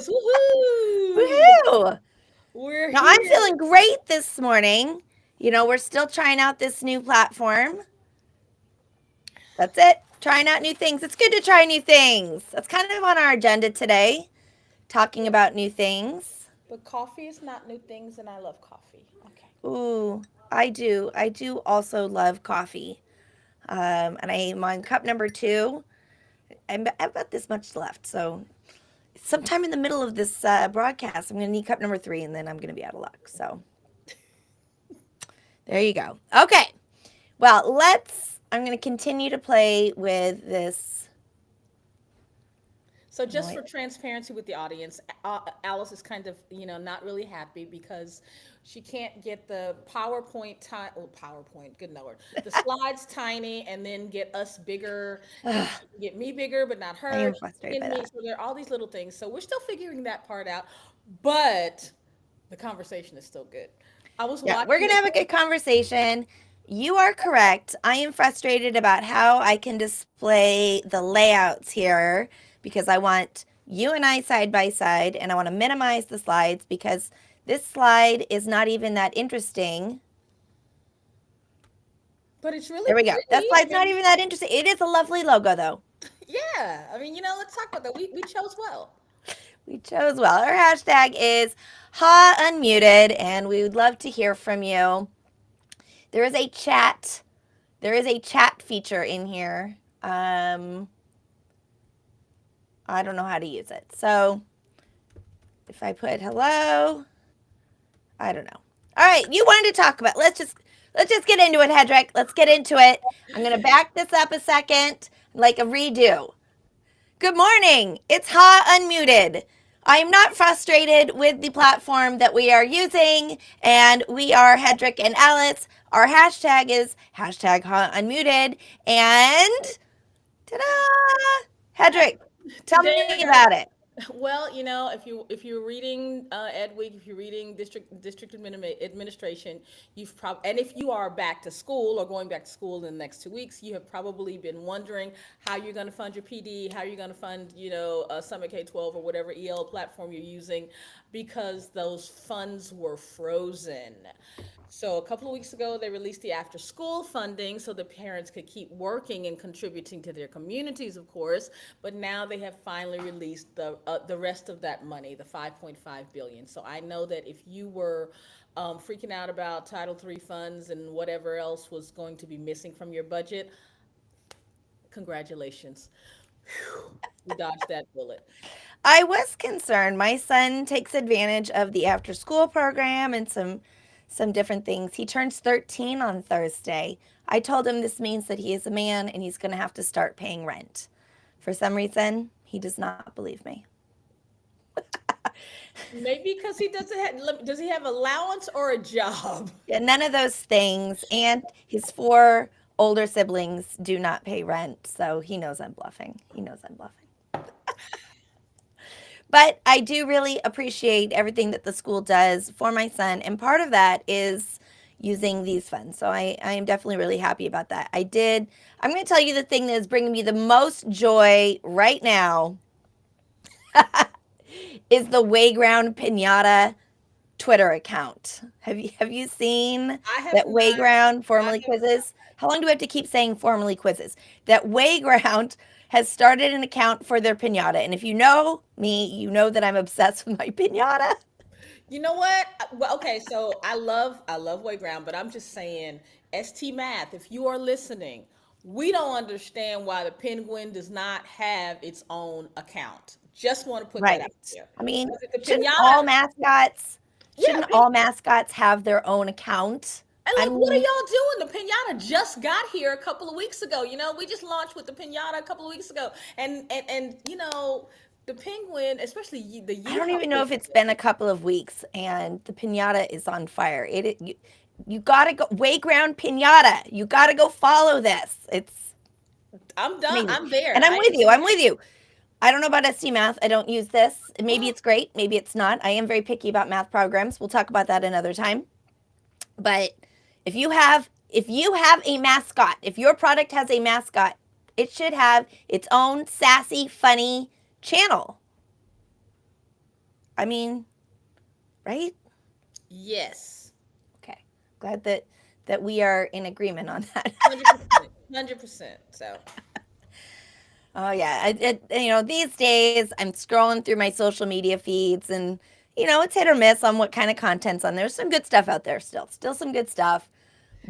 is. Woohoo! Woohoo! We're Now I'm here. feeling great this morning. We're still trying out this new platform. That's it. Trying out new things. It's good to try new things. That's kind of on our agenda today, talking about new things. But coffee is not new things, and I love coffee. Okay. Ooh, I do. I do also love coffee. And I'm on cup number two. I've got this much left. So, sometime in the middle of this broadcast, I'm going to need cup number three, and then I'm going to be out of luck. So, there you go. Okay. Well, I'm going to continue to play with this. So just for transparency with the audience, Alice is kind of, not really happy because she can't get the PowerPoint, good lord, the slides tiny and then get us bigger and she can get me bigger, but not I her. am She frustrated can by me. that. So there are all these little things. So we're still figuring that part out, but the conversation is still good. I was Yeah, we're watching going to it. have a good conversation. You are correct. I am frustrated about how I can display the layouts here because I want you and I side by side and I want to minimize the slides because this slide is not even that interesting. But it's really There we go. That pretty. I slide's not mean, even that interesting. It is a lovely logo, though. yeah. I mean, let's talk about that. We chose well. We chose well. Our hashtag is Ha Unmuted, and we would love to hear from you. There is a chat. There is a chat feature in here. I don't know how to use it. So if I put hello, I don't know. All right, you wanted to talk about. Let's just get into it, Hedrick. Let's get into it. I'm gonna back this up a second, like a redo. Good morning. It's Ha Unmuted. I'm not frustrated with the platform that we are using, and we are Hedrick and Alice. Our hashtag is hashtag Ha Unmuted, and ta-da! Hedrick, tell Today me we're about gonna it. Well, if you're reading Ed Week, if you're reading district administration, and if you are back to school or going back to school in the next 2 weeks, you have probably been wondering how you're going to fund your PD, how you're going to fund Summit K-12 or whatever EL platform you're using, because those funds were frozen. So a couple of weeks ago, they released the after school funding so the parents could keep working and contributing to their communities, of course. But now they have finally released the rest of that money, the 5.5 billion. So I know that if you were freaking out about Title III funds and whatever else was going to be missing from your budget, congratulations. Whew, we dodged that bullet. I was concerned. My son takes advantage of the after school program and some different things. He turns 13 on Thursday. I told him this means that he is a man and he's going to have to start paying rent. For some reason, he does not believe me. Maybe because does he have allowance or a job? Yeah, none of those things. And his four older siblings do not pay rent, so he knows I'm bluffing. He knows I'm bluffing. But I do really appreciate everything that the school does for my son. And part of that is using these funds. So I am definitely really happy about that. I'm going to tell you the thing that is bringing me the most joy right now is the Wayground Pinata Twitter account. Have you seen I have that not. Wayground I formerly have quizzes? How long do we have to keep saying formerly quizzes? That Wayground has started an account for their pinata, and if you know me, you know that I'm obsessed with my pinata. You know what? Well, okay, so I love Wayground, but I'm just saying, ST Math, if you are listening, we don't understand why the Penguin does not have its own account. Just want to put that out Right. there. I mean, Because if the shouldn't pinata, all mascots yeah, shouldn't all mascots have their own account? and I like, what are mean, y'all doing? The pinata just got here a couple of weeks ago. We just launched with the pinata a couple of weeks ago, and the Penguin, especially the I don't Yeehaw even know if it's Penguin. been a couple of weeks and the pinata is on fire. You gotta go Wayground Pinata. You gotta go follow this. It's I'm done. amazing. I'm there. And I'm with you. I'm with you. I don't know about ST Math. I don't use this. Maybe it's great. Maybe it's not. I am very picky about math programs. We'll talk about that another time. But if you have a mascot, if your product has a mascot, it should have its own sassy, funny channel. I mean, right? Yes. Okay. Glad that we are in agreement on that. 100%. 100%. So, Oh yeah, these days I'm scrolling through my social media feeds, and it's hit or miss on what kind of content's on there. There's some good stuff out there still some good stuff,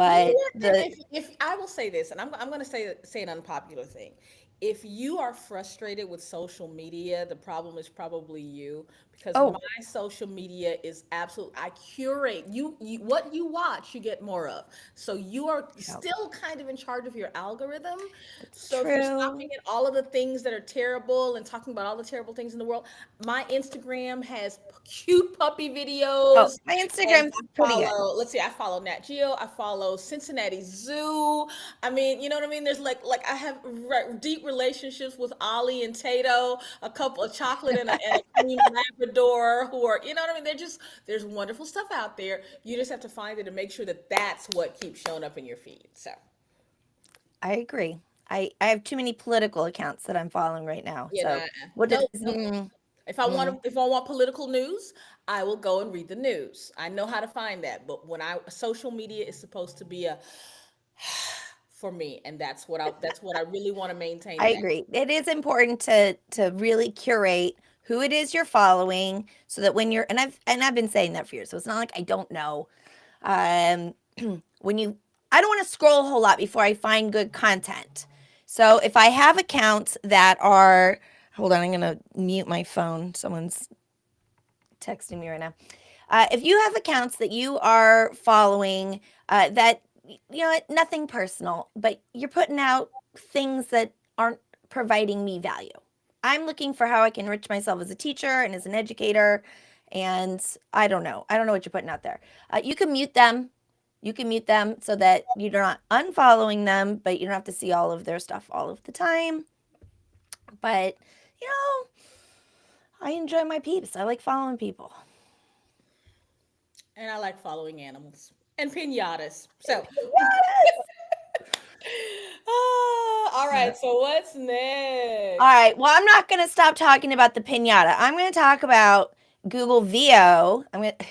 you know but what? And the if I will say this, and I'm going to say an unpopular thing. If you are frustrated with social media, the problem is probably you, because my oh, social media is absolute. I curate you what you watch, you get more of. So you are yeah, still kind of in charge of your algorithm. that's So if you're true. stopping at all of the things that are terrible and talking about all the terrible things in the world, my Instagram has cute puppy Oh, videos. my And Instagram's I pretty good. follow, let's see, I follow Nat Geo, I follow Cincinnati Zoo. I mean, you know what I mean? There's like I have deep relationships with Ollie and Tato, a couple of chocolate and a cream Labrador who are, you know what I mean? There's wonderful stuff out there. You just have to find it and make sure that that's what keeps showing up in your feed. So, I agree. I have too many political accounts that I'm following right now. yeah, So nah, what is no, no. mm, If I want political news, I will go and read the news. I know how to find that. But when I social media is supposed to be a for me, and that's what I really want to maintain. I And agree. It is important to really curate who it is you're following so that when you're and I've been saying that for years. So it's not like I don't know. Um when you I don't want to scroll a whole lot before I find good content. So if I have accounts that are hold on, I'm going to mute my phone. Someone's texting me right now. If you have accounts that you are following that nothing personal, but you're putting out things that aren't providing me value. I'm looking for how I can enrich myself as a teacher and as an educator, and I don't know what you're putting out there. You can mute them. You can mute them so that you're not unfollowing them, but you don't have to see all of their stuff all of the time. But you know, I enjoy my peeps. I like following people. I like following animals and pinatas. So, Yes. all Yeah. right. So what's All next? right. Well, I'm not going to stop talking about the pinata. I'm going to talk about Google VO. I'm going to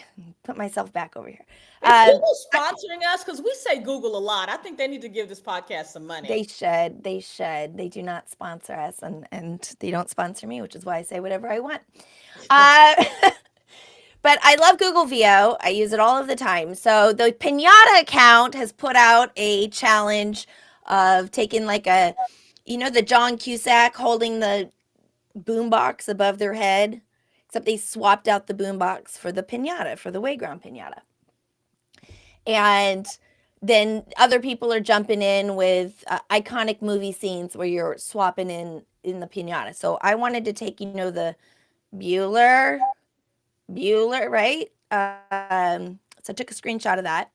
put myself back over here. Is Um, Google sponsoring us? Because we say Google a lot. I think they need to give this podcast some money. they should. They should. They do not sponsor us, and they don't sponsor me, which is why I say whatever I want. Uh, but I love Google VO. I use it all of the time. So the Pinata account has put out a challenge of taking like the John Cusack holding the boombox above their head, except they swapped out the boombox for the pinata, for the Wayground pinata. And then other people are jumping in with iconic movie scenes where you're swapping in the pinata. So I wanted to take, the Bueller, right? So I took a screenshot of that.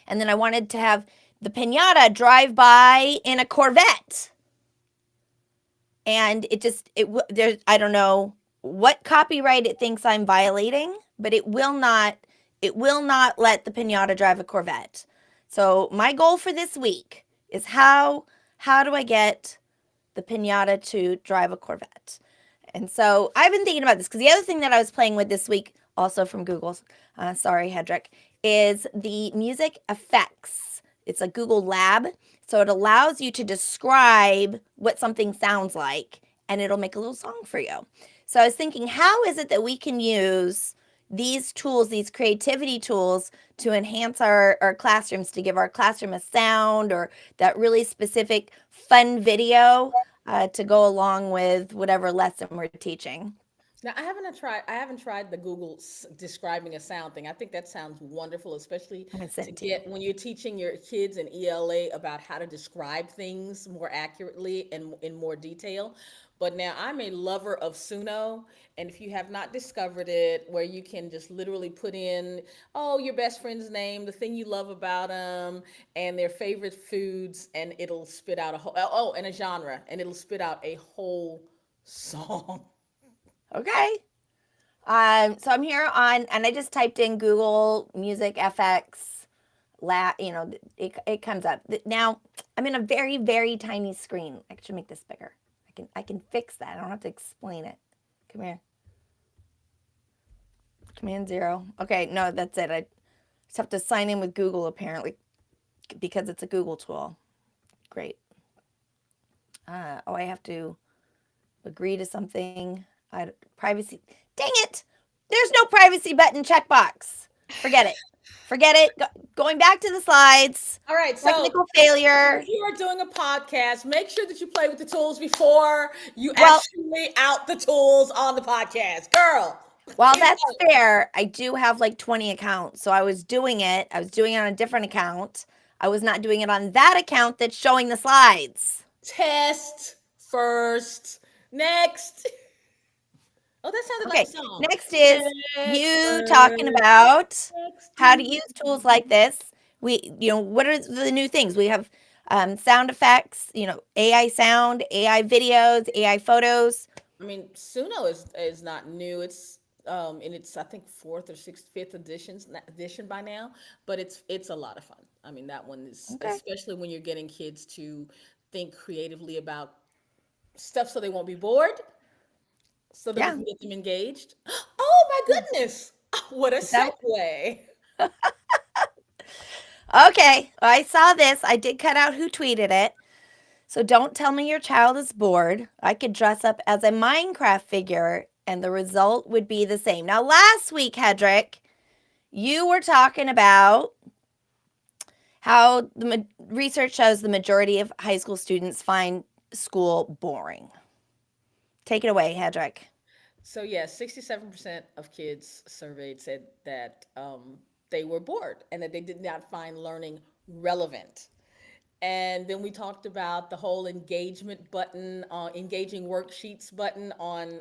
And then I wanted to have the pinata drive by in a Corvette. And there's I don't know what copyright it thinks I'm violating, but it will not let the pinata drive a Corvette. So my goal for this week is how do I get the pinata to drive a Corvette? And so I've been thinking about this because the other thing that I was playing with this week, also from Google, sorry Hedrick, is the music effects. It's a Google Lab, so it allows you to describe what something sounds like, and it'll make a little song for you. So I was thinking, how is it that we can use these tools, these creativity tools, to enhance our classrooms, to give our classroom a sound or that really specific fun video to go along with whatever lesson we're teaching. Now, I haven't tried the Google describing a sound thing. I think that sounds wonderful, especially I'm going to send to it to you. get when you're teaching your kids in ELA about how to describe things more accurately and in more detail. But now I'm a lover of Suno, and if you have not discovered it, where you can just literally put in, oh, your best friend's name, the thing you love about them, and their favorite foods, and it'll spit out a whole, and a genre, and it'll spit out a whole song. Okay. So I'm here on, and I just typed in Google Music FX. It comes up. Now I'm in a very, very tiny screen. I should make this bigger. I can fix that. I don't have to explain it. Come here. Command 0. Okay, no, that's it. I just have to sign in with Google apparently because it's a Google tool. Great. Oh, I have to agree to something. Privacy. Dang it! There's no privacy button checkbox. Forget it. Forget it. Going back to the slides. All right, so Technical failure. if you are doing a podcast, make sure that you play with the tools before you Well, actually out the tools on the podcast. Girl. while get it that's done. fair, I do have like 20 accounts. So I was doing it. I was doing it on a different account. I was not doing it on that account that's showing the slides. Test first. Next. Oh, that sounded like Okay, a song. next is Next you talking first. about Next. how to use tools like this. What are the new things? We have sound effects, AI sound, AI videos, AI photos. I mean, Suno is not new. It's in its I think fourth or sixth, fifth edition by now, but it's a lot of fun. I mean, that one is Okay. especially when you're getting kids to think creatively about stuff so they won't be bored, so that we Yeah. can get them engaged. Oh my goodness! What a Is that segue. okay? I saw this. I did cut out who tweeted it. So don't tell me your child is bored. I could dress up as a Minecraft figure and the result would be the same. Now, last week, Hedrick, you were talking about how research shows the majority of high school students find school boring. Take it away, Hedrick. So yes, 67% of kids surveyed said that they were bored and that they did not find learning relevant. And then we talked about the whole engagement button, engaging worksheets button on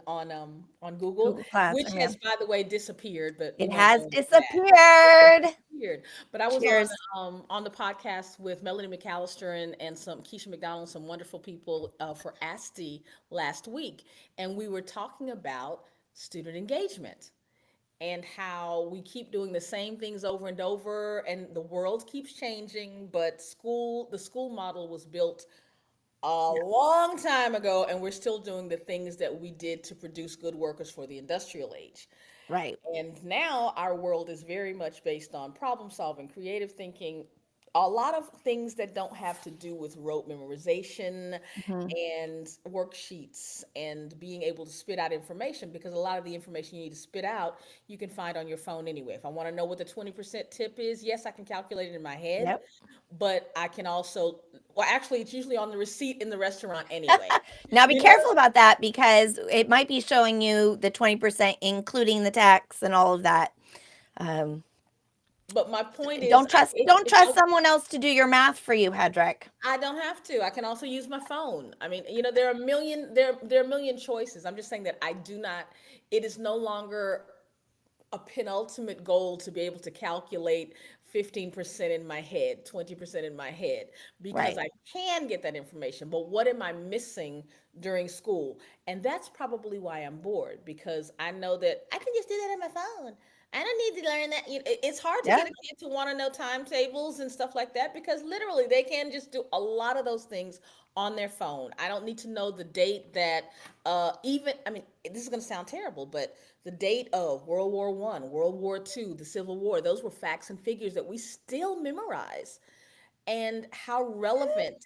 Google, Google which Classroom, yeah. has, by the way, disappeared. But we It won't has go into that. disappeared. Disappeared. But I was Cheers. on the podcast with Melanie McAllister and some Keisha McDonald, some wonderful people for ASTI last week, and we were talking about student engagement and how we keep doing the same things over and over and the world keeps changing, but the school model was built a long time ago and we're still doing the things that we did to produce good workers for the industrial age. Right. And now our world is very much based on problem solving, creative thinking, a lot of things that don't have to do with rote memorization Mhm. and worksheets and being able to spit out information, because a lot of the information you need to spit out you can find on your phone anyway. If I want to know what the 20% tip is, yes, I can calculate it in my head, Yep. but I can also, well, actually, it's usually on the receipt in the restaurant anyway. Now be You know, careful about that because it might be showing you the 20%, including the tax and all of that. Um, but my point is, don't trust don't trust someone else to do your math for you, Hedrick. I don't have to. I can also use my phone. I mean, there are a million there are a million choices. I'm just saying that I do not. It is no longer a penultimate goal to be able to calculate 15% in my head, 20% in my head, because Right. I can get that information. But what am I missing during school? And that's probably why I'm bored, because I know that I can just do that on my phone. I don't need to learn that. It's hard to Yeah. get a kid to want to know timetables and stuff like that because literally they can just do a lot of those things on their phone. I don't need to know the date that I mean, this is going to sound terrible, but the date of World War One, World War Two, the Civil War, those were facts and figures that we still memorize. And how relevant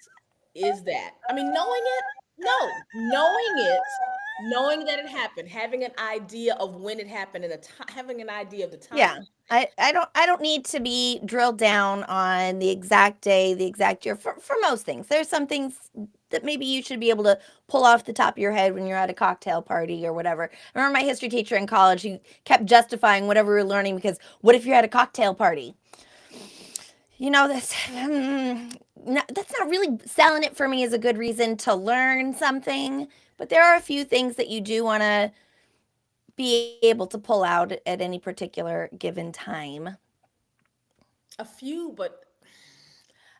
is that? I mean, knowing it, no, knowing that it happened, having an idea of when it happened and having an idea of the Yeah. time. I don't need to be drilled down on the exact day, the exact year for most things. There's some things that maybe you should be able to pull off the top of your head when you're at a cocktail party or whatever. I remember my history teacher in college, he kept justifying whatever we were learning because what if you're at a cocktail party? That's that's not really selling it for me as a good reason to learn something. But there are a few things that you do want to be able to pull out at any particular given time. A few, but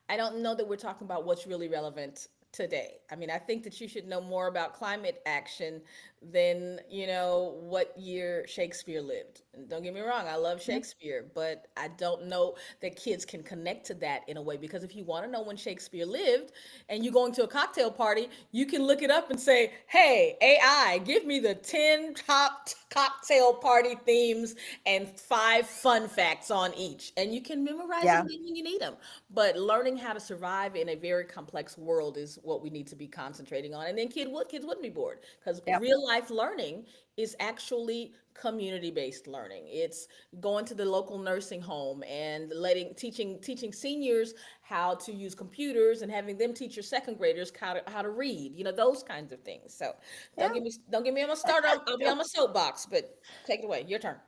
I don't know that we're talking about what's really relevant today. I mean, I think that you should know more about climate action than, what year Shakespeare lived. And don't get me wrong, I love Shakespeare, but I don't know that kids can connect to that in a way, because if you want to know when Shakespeare lived and you're going to a cocktail party, you can look it up and say, "Hey, AI, give me the 10 top cocktail party themes and 5 fun facts on each." And you can memorize Yeah. them when you need them. But learning how to survive in a very complex world is what we need to be concentrating on. And then kids wouldn't be bored, because Yep. real life learning is actually community based learning. It's going to the local nursing home and teaching seniors how to use computers, and having them teach your second graders how to read, those kinds of things. So Yeah. don't get me on my start. I'll be on my soapbox, but take it away. Your turn.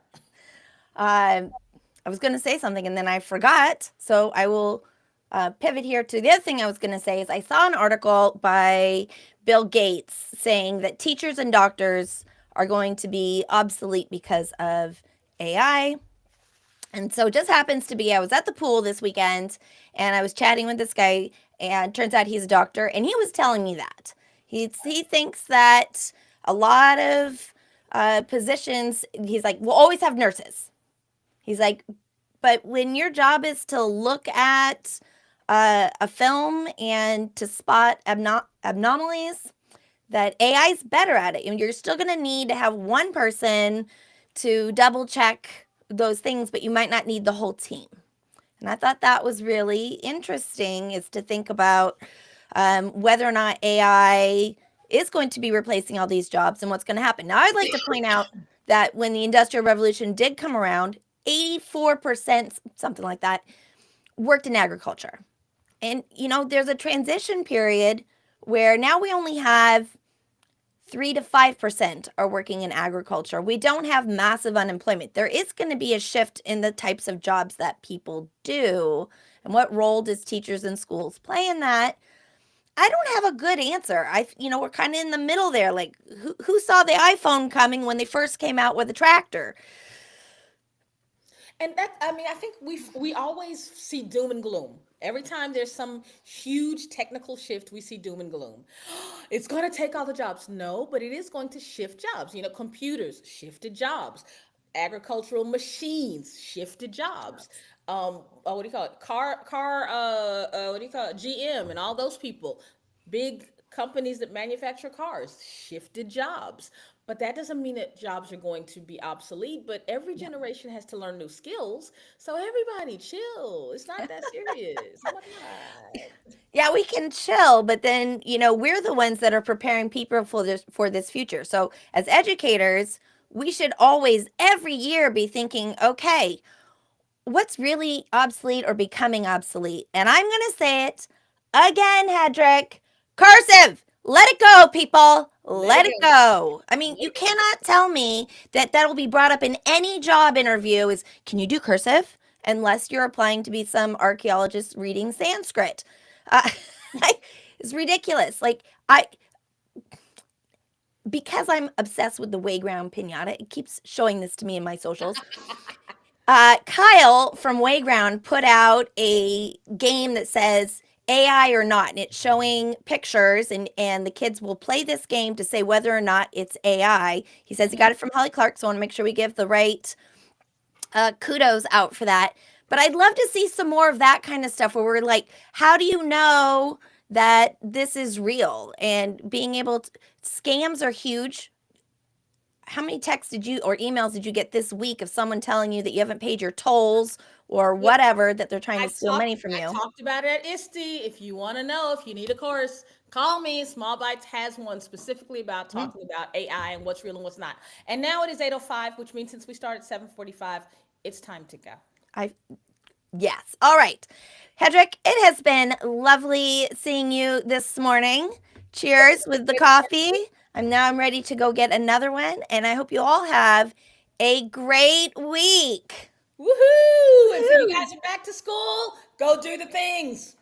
Um, I was going to say something and then I forgot. So I will pivot here to the other thing I was going to say is I saw an article by Bill Gates saying that teachers and doctors are going to be obsolete because of AI. And so it just happens to be I was at the pool this weekend and I was chatting with this guy, and turns out he's a doctor, and he was telling me that he thinks that a lot of positions, he's like, we'll always have nurses. He's like, but when your job is to look at a film and to spot anomalies, that AI is better at it. And you're still going to need to have one person to double check those things, but you might not need the whole team. And I thought that was really interesting, is to think about whether or not AI is going to be replacing all these jobs and what's going to happen. Now, I'd like to point out that when the Industrial Revolution did come around, 84%, something like that, worked in agriculture. And, there's a transition period where now we only have 3 to 5% are working in agriculture. We don't have massive unemployment. There is going to be a shift in the types of jobs that people do. And what role does teachers in schools play in that? I don't have a good answer. We're kind of in the middle there. Like, who saw the iPhone coming when they first came out with a tractor? And I think we always see doom and gloom. Every time there's some huge technical shift, we see doom and gloom. It's going to take all the jobs. No, but it is going to shift jobs. Computers shifted jobs, agricultural machines shifted jobs. What do you call it? What do you call it? GM and all those people, big companies that manufacture cars, shifted jobs. But that doesn't mean that jobs are going to be obsolete. But every generation has to learn new skills. So everybody chill. It's not that serious. Oh my God. Yeah, we can chill, but then, we're the ones that are preparing people for this future. So, as educators, we should always every year be thinking, okay, what's really obsolete or becoming obsolete? And I'm going to say it again, Hedrick. Cursive. Let it go, people. Let Let it it go. go. I mean, Let you it go. cannot tell me that that'll be brought up in any job interview is, can you do cursive? Unless you're applying to be some archaeologist reading Sanskrit. Uh, it's ridiculous. Like, because I'm obsessed with the Wayground pinata, it keeps showing this to me in my socials. Kyle from Wayground put out a game that says AI or not, and it's showing pictures, and the kids will play this game to say whether or not it's AI. He says he got it from Holly Clark, so I want to make sure we give the right kudos out for that. But I'd love to see some more of that kind of stuff where we're like, how do you know that this is real? And being able to, scams are huge. How many texts did you or emails did you get this week of someone telling you that you haven't paid your tolls or Yeah, whatever, that they're trying I to steal money talked from I you? talked about it at ISTE. If you want to know, if you need a course, call me. Small Bites has one specifically about Mm, talking about AI and what's real and what's not. And now it is 8:05, which means since we started at 7:45, it's time to go. I Yes. All right. Hedrick, it has been lovely seeing you this morning. Cheers with the coffee. I'm ready to go get another one, and I hope you all have a great week. Woohoo! And for you Woo! guys who are back to school, go do the things.